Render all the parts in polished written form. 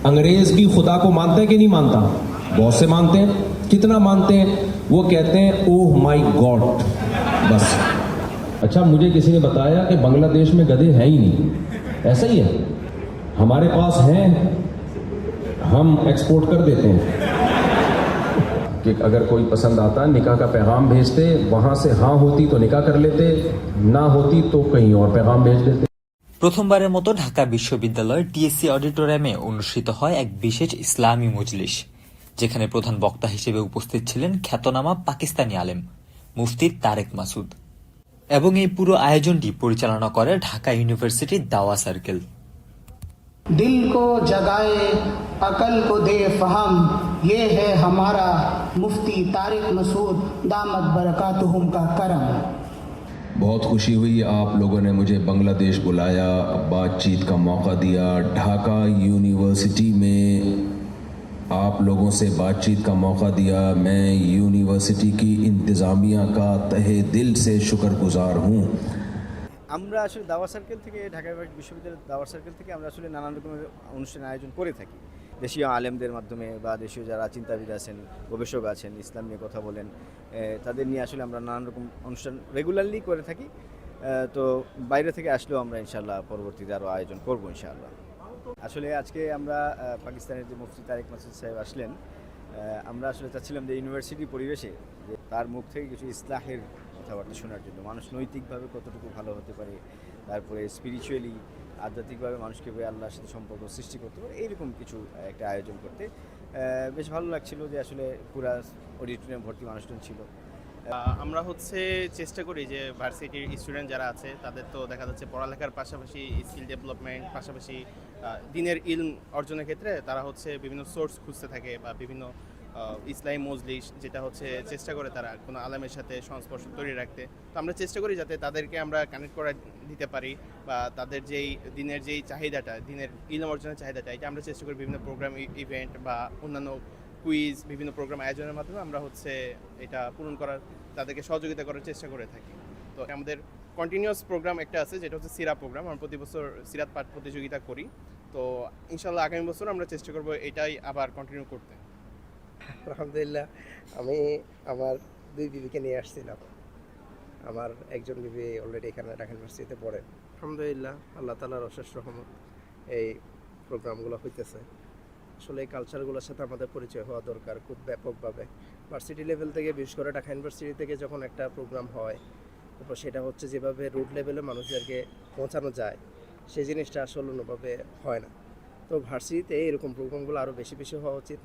अंग्रेज भी खुदा को मानते हैं कि नहीं मानता? बहुत से मानते हैं। कितना मानते हैं? वो कहते हैं ओह माय गॉड, बस। अच्छा, मुझे किसी ने बताया कि बांग्लादेश में गधे हैं ही नहीं। ऐसा ही है, हमारे पास हैं, हम एक्सपोर्ट कर देते हैं कि अगर कोई पसंद आता निकाह का पैगाम भेजते, वहां से हाँ होती तो निकाह कर लेते, ना होती तो कहीं और पैगाम भेज देते। প্রথমবারের মতো ঢাকা বিশ্ববিদ্যালয়ের টিএসসি অডিটোরিয়ামে অনুষ্ঠিত হয় এক বিশেষ ইসলামী মজলিস, যেখানে প্রধান বক্তা হিসেবে উপস্থিত ছিলেন খ্যাতনামা পাকিস্তানি আলেম মুফতি তারেক মাসুদ। এবং এই পুরো আয়োজনটি পরিচালনা করে ঢাকা ইউনিভার্সিটির দাওয়া সার্কেল। दिल को जगाए अकल को दे फहम, ये है हमारा मुफ्ती तारिक मसूद दामद बरकातुहुम का करम। बहुत खुशी हुई आप लोगों ने मुझे बांग्लादेश बुलाया, बातचीत का मौका दिया। ढाका यूनिवर्सिटी में आप लोगों से बातचीत का मौका दिया। मैं यूनिवर्सिटी की इंतज़ामिया का तहे दिल से शुक्रगुजार हूँ। আমরা আসলে দাওয়া সার্কেল থেকে, ঢাকা বিশ্ববিদ্যালয়ের দাওয়া সার্কেল থেকে আমরা আসলে নানান রকমের অনুষ্ঠান আয়োজন করে থাকি। দেশীয় আলেমদের মাধ্যমে বা দেশীয় যারা চিন্তাবিদ আছেন, গবেষক আছেন, ইসলাম নিয়ে কথা বলেন, তাদের নিয়ে আসলে আমরা নানান রকম অনুষ্ঠান রেগুলারলি করে থাকি। তো বাইরে থেকে আসলেও আমরা ইনশাআল্লাহ পরবর্তীতে আরও আয়োজন করব ইনশাআল্লাহ। আসলে আজকে আমরা পাকিস্তানের যে মুফতি তারেক মাসুদ সাহেব আসলেন, আমরা আসলে চাচ্ছিলাম যে ইউনিভার্সিটির পরিবেশে যে তার মুখ থেকে কিছু ইসলাহের কথাবার্তা শোনার জন্য, মানুষ নৈতিকভাবে কতটুকু ভালো হতে পারে, তারপরে স্পিরিচুয়ালি আধ্যাত্মিকভাবে মানুষকে আল্লাহর সাথে সম্পর্ক সৃষ্টি করতে পারে, এইরকম কিছু একটা আয়োজন করতে বেশ ভালো লাগছিল যে আসলে পুরা অডিটোরিয়াম ভর্তি মানুষজন ছিল। আমরা চেষ্টা করি যে ভার্সিটির স্টুডেন্ট যারা আছে তাদের তো দেখা যাচ্ছে পড়ালেখার পাশাপাশি স্কিল ডেভেলপমেন্ট, পাশাপাশি দিনের ইলম অর্জনের ক্ষেত্রে তারা বিভিন্ন সোর্স খুঁজতে থাকে বা বিভিন্ন ইসলামী মজলিস, যেটা চেষ্টা করে তারা কোনো আলেমের সাথে সংস্পর্শ তৈরি রাখতে। তো আমরা চেষ্টা করি যাতে তাদেরকে আমরা কানেক্ট করে দিতে পারি বা তাদের দিনের যেই চাহিদাটা, দিনের ইলম অর্জনের চাহিদাটা, এটা আমরা চেষ্টা করি বিভিন্ন প্রোগ্রাম, ইভেন্ট বা অন্যান্য কুইজ, বিভিন্ন প্রোগ্রাম আয়োজনের মাধ্যমে আমরা এটা পূরণ করার, তাদেরকে সহযোগিতা করার চেষ্টা করে থাকি। তো আমাদের কন্টিনিউয়াস প্রোগ্রাম একটা আছে যেটা সিরা প্রোগ্রাম। আমরা প্রতি বছর সিরাত পাঠ প্রতিযোগিতা করি। তো ইনশাআল্লাহ আগামী বছর আমরা চেষ্টা করব এটাই আবার কন্টিনিউ করতে। আলহামদুলিল্লাহ, আমি আমার 2 বিবিকে নিয়ে আসছিলাম। আমার একজন বিবি অলরেডি এখানে ঢাকা ইউনিভার্সিটিতে পড়ে। আলহামদুলিল্লাহ, আল্লাহ তাআলার অশেষ রহমত, এই প্রোগ্রামগুলো হইতেছে। আসলে এই কালচারগুলোর সাথে আমাদের পরিচয় হওয়া দরকার খুব ব্যাপকভাবে। ভার্সিটি লেভেল থেকে, বিশেষ করে ঢাকা ইউনিভার্সিটি থেকে যখন একটা প্রোগ্রাম হয়, তারপর সেটা যেভাবে রুট লেভেলে মানুষদেরকে পৌঁছানো যায়, সেই জিনিসটা আসলে অন্যভাবে হয় না। তো ভার্সিটিতে এরকম প্রোগ্রামগুলো আরও বেশি বেশি হওয়া উচিত।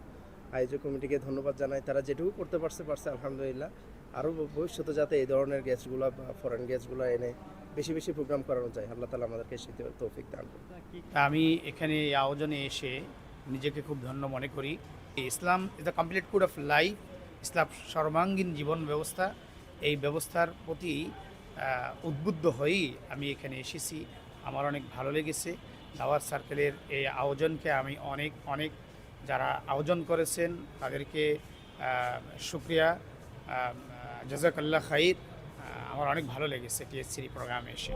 আয়োজক কমিটিকে ধন্যবাদ জানাই, তারা যেটুকু করতে পারছে আলহামদুলিল্লাহ। আরও ভবিষ্যতে যাতে এই ধরনের গেস্টগুলো বা ফরেন গেস্টগুলো এনে বেশি বেশি প্রোগ্রাম করানো যায়, আল্লাহ তাআলা আমাদেরকে সেই তৌফিক দান করুন। আমি এখানে এই আয়োজনে এসে নিজেকে খুব ধন্য মনে করি। Islam is the complete code of life. ইসলাম সর্বাঙ্গীন জীবন ব্যবস্থা। এই ব্যবস্থার প্রতি উদ্বুদ্ধ হয়েই আমি এখানে এসেছি। আমার অনেক ভালো লেগেছে। দাওয়াত সার্কেলের এই আয়োজনকে আমি অনেক যারা আয়োজন করেছেন তাদেরকে শুকরিয়া, জাযাকাল্লাহ খাইর। আমার অনেক ভালো লেগেছে টিএসসি প্রোগ্রামে এসে।